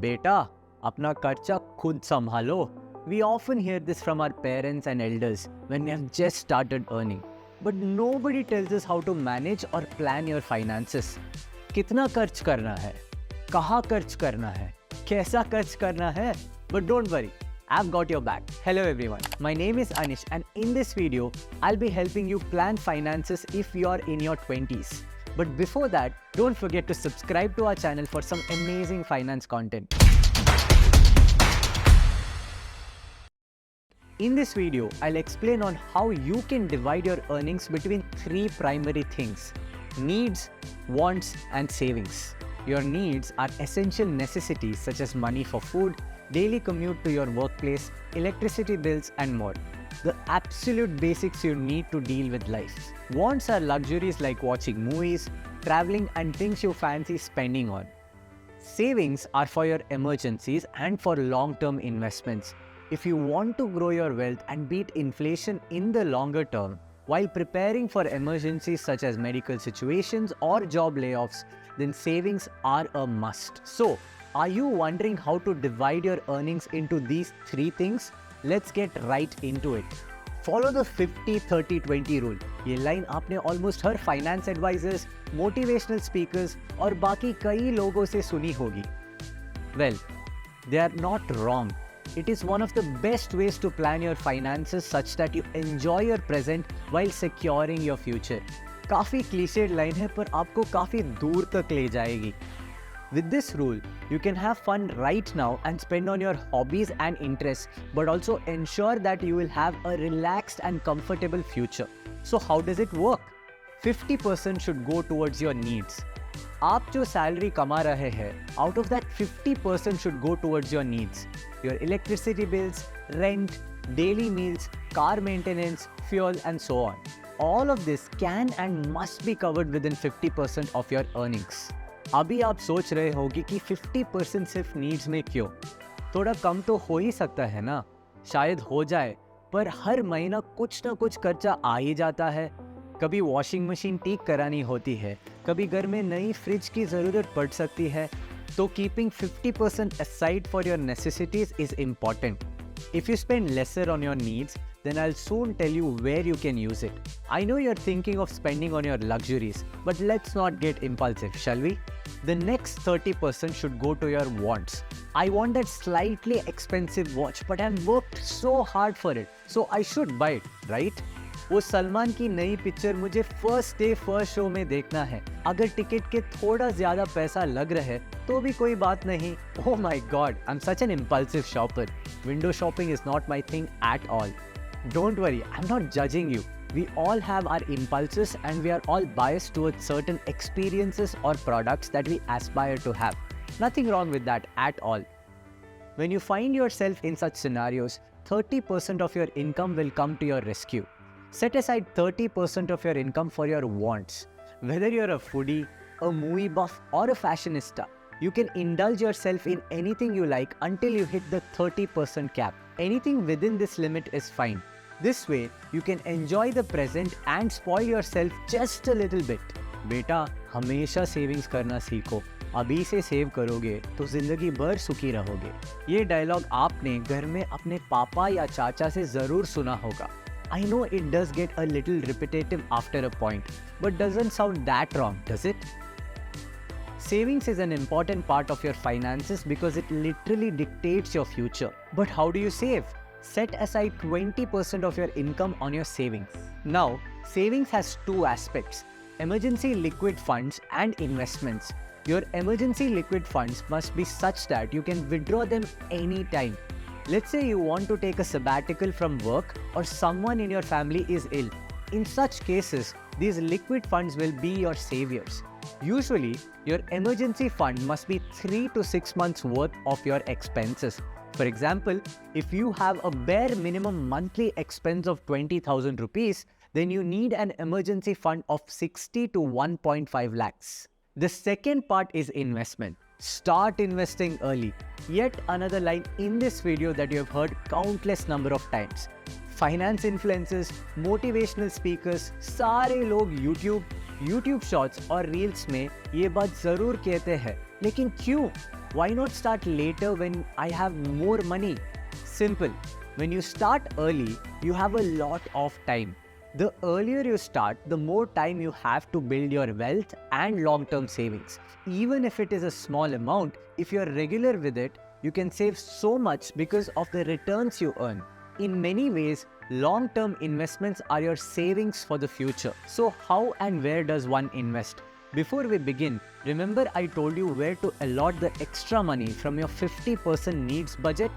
बेटा अपना खर्चा खुद संभालो. We often hear this from our parents and elders when we have just started earning. But nobody tells us how to manage or plan your finances. कितना खर्च करना है, कहाँ खर्च करना है, कैसा खर्च करना है. But don't worry, I've got your back. Hello everyone, my name is Anish and in this video, I'll be helping you plan finances if you're in your 20s. But before that, don't forget to subscribe to our channel for some amazing finance content. In this video, I'll explain on how you can divide your earnings between three primary things: needs, wants, and savings. Your needs are essential necessities such as money for food, daily commute to your workplace, electricity bills, and more. The absolute basics you need to deal with life. Wants are luxuries like watching movies, traveling, and things you fancy spending on. Savings are for your emergencies and for long-term investments. If you want to grow your wealth and beat inflation in the longer term, while preparing for emergencies such as medical situations or job layoffs, then savings are a must. So, are you wondering how to divide your earnings into these three things? Let's get right into it. Follow the 50-30-20 rule. ये line आपने almost हर finance advisers, motivational speakers और बाकी कई लोगों से सुनी होगी. Well, they are not wrong. It is one of the best ways to plan your finances such that you enjoy your present while securing your future. काफी clichéd line है पर आपको काफी दूर तक ले जाएगी. With this rule, you can have fun right now and spend on your hobbies and interests, but also ensure that you will have a relaxed and comfortable future. So how does it work? 50% should go towards your needs. आप जो salary कमा रहे हैं, out of that 50% should go towards your needs. Your electricity bills, rent, daily meals, car maintenance, fuel, and so on. All of this can and must be covered within 50% of your earnings. अभी आप सोच रहे होंगे कि 50% सिर्फ needs में क्यों? थोड़ा कम तो हो ही सकता है ना? शायद हो जाए, पर हर महीना कुछ ना कुछ खर्चा आ ही जाता है. कभी वॉशिंग मशीन ठीक करानी होती है, कभी घर में नई फ्रिज की ज़रूरत पड़ सकती है. तो keeping 50% aside for your necessities is important. If you spend lesser on your needs, then I'll soon tell you where you can use it. I know you're thinking of spending on your luxuries, but let's not get impulsive, shall we? The next 30% should go to your wants. I want that slightly expensive watch, but I've worked so hard for it, so I should buy it, right? वो सलमान की नई picture मुझे first day first show में देखना है. अगर ticket के थोड़ा ज्यादा पैसा लग रहा है तो भी कोई बात नहीं. Oh my God, I'm such an impulsive shopper. Window shopping is not my thing at all. Don't worry, I'm not judging you. We all have our impulses and we are all biased towards certain experiences or products that we aspire to have. Nothing wrong with that at all. When you find yourself in such scenarios, 30% of your income will come to your rescue. Set aside 30% of your income for your wants. Whether you're a foodie, a movie buff, or a fashionista, you can indulge yourself in anything you like until you hit the 30% cap. Anything within this limit is fine. This way, you can enjoy the present and spoil yourself just a little bit. बेटा, हमेशा savings करना सीखो. अभी से save करोगे तो जिंदगी भर सुखी रहोगे. ये डायलॉग आपने घर में अपने पापा या चाचा से जरूर सुना होगा. I know it does get a little repetitive after a point, but doesn't sound that wrong, does it? Savings is an important part of your finances because it literally dictates your future. But how do you save? Set aside 20% of your income on your savings. Now, savings has two aspects: emergency liquid funds and investments. Your emergency liquid funds must be such that you can withdraw them anytime. Let's say you want to take a sabbatical from work or someone in your family is ill. In such cases, these liquid funds will be your saviors. Usually, your emergency fund must be 3 to 6 months worth of your expenses. For example, if you have a bare minimum monthly expense of 20,000 rupees, then you need an emergency fund of 60 to 1.5 lakhs. The second part is investment. Start investing early. Yet another line in this video that you have heard countless number of times. Finance influencers, motivational speakers, सारे लोग YouTube shorts और reels में ये बात जरूर कहते हैं. लेकिन क्यों? Why not start later when I have more money? Simple. When you start early, you have a lot of time. The earlier you start, the more time you have to build your wealth and long-term savings. Even if it is a small amount, if you're regular with it, you can save so much because of the returns you earn. In many ways, long-term investments are your savings for the future. So how and where does one invest? Before we begin, remember I told you where to allot the extra money from your 50% needs budget?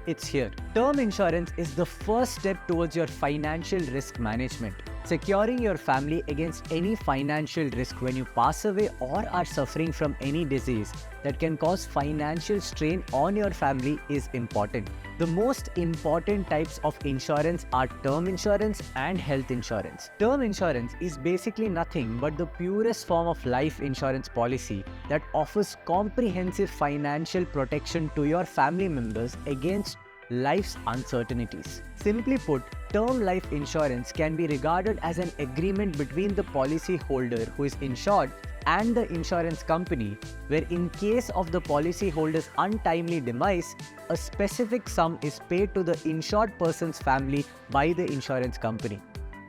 It's here. Term insurance is the first step towards your financial risk management. Securing your family against any financial risk when you pass away or are suffering from any disease that can cause financial strain on your family is important. The most important types of insurance are term insurance and health insurance. Term insurance is basically nothing but the purest form of life insurance policy that offers comprehensive financial protection to your family members against life's uncertainties. Simply put, term life insurance can be regarded as an agreement between the policy holder who is insured and the insurance company, where in case of the policy holder's untimely demise, a specific sum is paid to the insured person's family by the insurance company.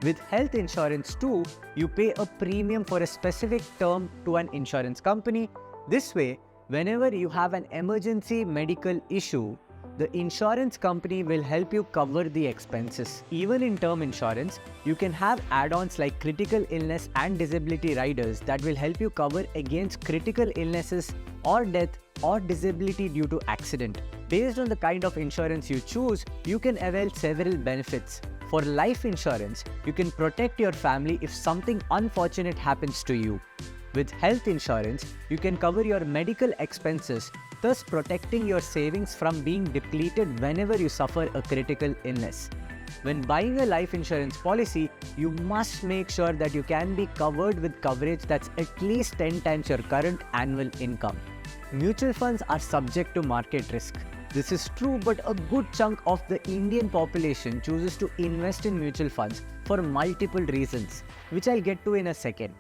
With health insurance too, you pay a premium for a specific term to an insurance company. This way, whenever you have an emergency medical issue, the insurance company will help you cover the expenses. Even in term insurance, you can have add-ons like critical illness and disability riders that will help you cover against critical illnesses or death or disability due to accident. Based on the kind of insurance you choose, you can avail several benefits. For life insurance, you can protect your family if something unfortunate happens to you. With health insurance, you can cover your medical expenses, thus protecting your savings from being depleted whenever you suffer a critical illness. When buying a life insurance policy, you must make sure that you can be covered with coverage that's at least 10 times your current annual income. Mutual funds are subject to market risk. This is true, but a good chunk of the Indian population chooses to invest in mutual funds for multiple reasons, which I'll get to in a second.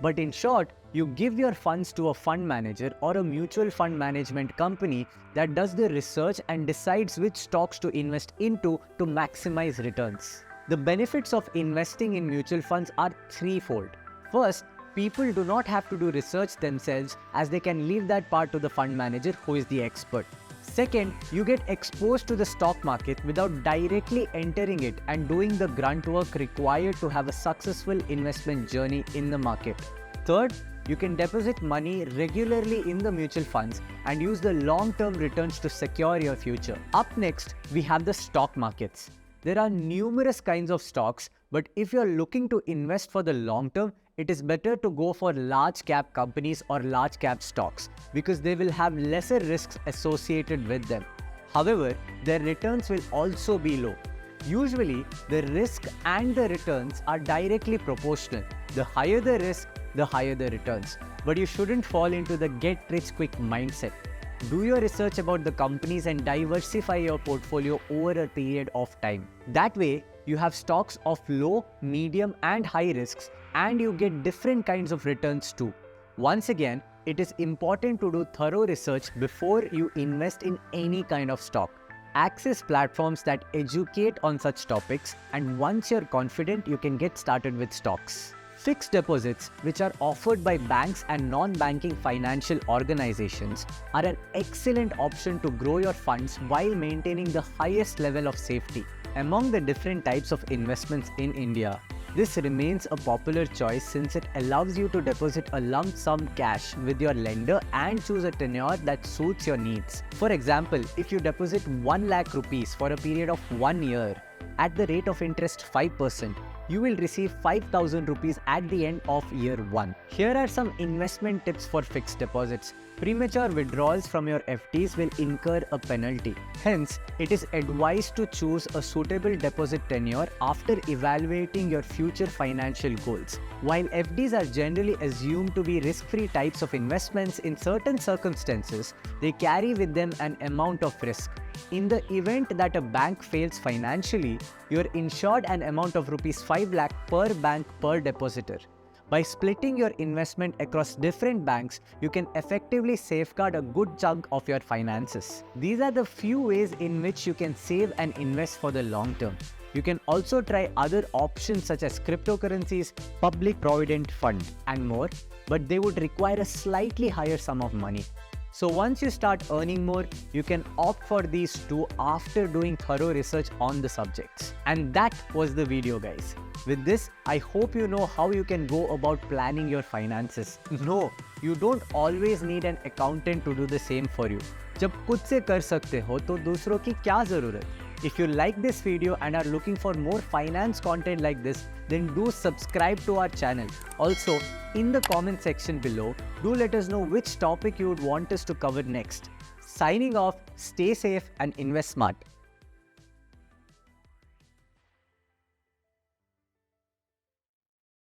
But in short, you give your funds to a fund manager or a mutual fund management company that does the research and decides which stocks to invest into to maximize returns. The benefits of investing in mutual funds are threefold. First, people do not have to do research themselves, as they can leave that part to the fund manager who is the expert. Second, you get exposed to the stock market without directly entering it and doing the grunt work required to have a successful investment journey in the market. Third, you can deposit money regularly in the mutual funds and use the long-term returns to secure your future. Up next, we have the stock markets. There are numerous kinds of stocks, but if you're looking to invest for the long term, it is better to go for large cap companies or large cap stocks because they will have lesser risks associated with them. However, their returns will also be low. Usually, the risk and the returns are directly proportional. The higher the risk, the higher the returns. But you shouldn't fall into the get-rich-quick mindset. Do your research about the companies and diversify your portfolio over a period of time. That way, you have stocks of low, medium, and high risks, and you get different kinds of returns too. Once again, it is important to do thorough research before you invest in any kind of stock. Access platforms that educate on such topics, and once you're confident, you can get started with stocks. Fixed deposits, which are offered by banks and non-banking financial organizations, are an excellent option to grow your funds while maintaining the highest level of safety. Among the different types of investments in India, this remains a popular choice since it allows you to deposit a lump sum cash with your lender and choose a tenure that suits your needs. For example, if you deposit 1 lakh rupees for a period of 1 year at the rate of interest 5%, you will receive 5,000 rupees at the end of year 1. Here are some investment tips for fixed deposits. Premature withdrawals from your FDs will incur a penalty. Hence, it is advised to choose a suitable deposit tenure after evaluating your future financial goals. While FDs are generally assumed to be risk-free types of investments, in certain circumstances, they carry with them an amount of risk. In the event that a bank fails financially, you are insured an amount of Rs 5 lakh per bank per depositor. By splitting your investment across different banks, you can effectively safeguard a good chunk of your finances. These are the few ways in which you can save and invest for the long term. You can also try other options such as cryptocurrencies, public provident fund, and more, but they would require a slightly higher sum of money. So once you start earning more, you can opt for these two after doing thorough research on the subjects. And that was the video, guys. With this, I hope you know how you can go about planning your finances. No, you don't always need an accountant to do the same for you. जब खुद से कर सकते हो तो दूसरों की क्या ज़रूरत? If you like this video and are looking for more finance content like this, then do subscribe to our channel. Also, in the comment section below, do let us know which topic you would want us to cover next. Signing off, stay safe and invest smart.